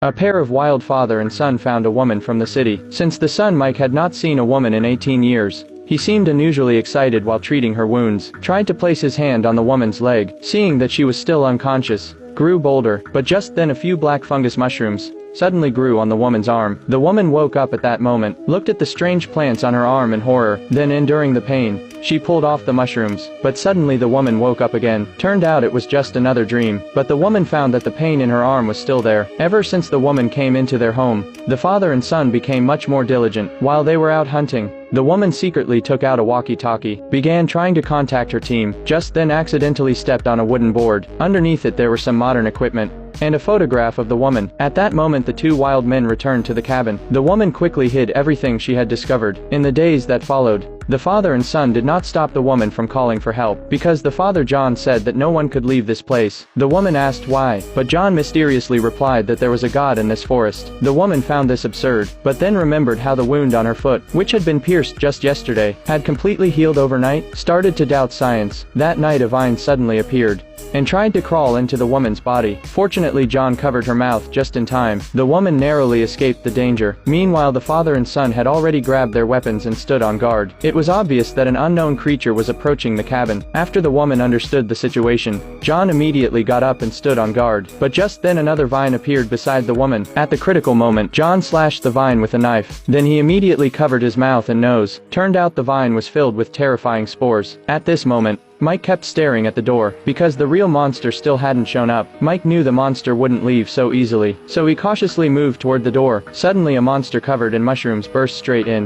A pair of wild father and son found a woman from the city. Since the son Mike had not seen a woman in 18 years, he seemed unusually excited while treating her wounds. Tried to place his hand on the woman's leg, seeing that she was still unconscious. Grew bolder, but just then a few black fungus mushrooms suddenly grew on the woman's arm. The woman woke up at that moment, looked at the strange plants on her arm in horror, then enduring the pain, she pulled off the mushrooms, but suddenly the woman woke up again. Turned out it was just another dream, but the woman found that the pain in her arm was still there. Ever since the woman came into their home, the father and son became much more diligent. While they were out hunting, the woman secretly took out a walkie-talkie, began trying to contact her team, just then accidentally stepped on a wooden board. Underneath it there were some modern equipment and a photograph of the woman. At that moment the two wild men returned to the cabin. The woman quickly hid everything she had discovered. In the days that followed, the father and son did not stop the woman from calling for help, because the father John said that no one could leave this place. The woman asked why, but John mysteriously replied that there was a god in this forest. The woman found this absurd, but then remembered how the wound on her foot, which had been pierced just yesterday, had completely healed overnight, started to doubt science. That night a vine suddenly appeared and tried to crawl into the woman's body. Fortunately John covered her mouth just in time. The woman narrowly escaped the danger. Meanwhile the father and son had already grabbed their weapons and stood on guard. It was obvious that an unknown creature was approaching the cabin. After the woman understood the situation, John immediately got up and stood on guard. But just then another vine appeared beside the woman. At the critical moment, John slashed the vine with a knife. Then he immediately covered his mouth and nose. Turned out the vine was filled with terrifying spores. At this moment, Mike kept staring at the door, because the real monster still hadn't shown up. Mike knew the monster wouldn't leave so easily, so he cautiously moved toward the door. Suddenly a monster covered in mushrooms burst straight in.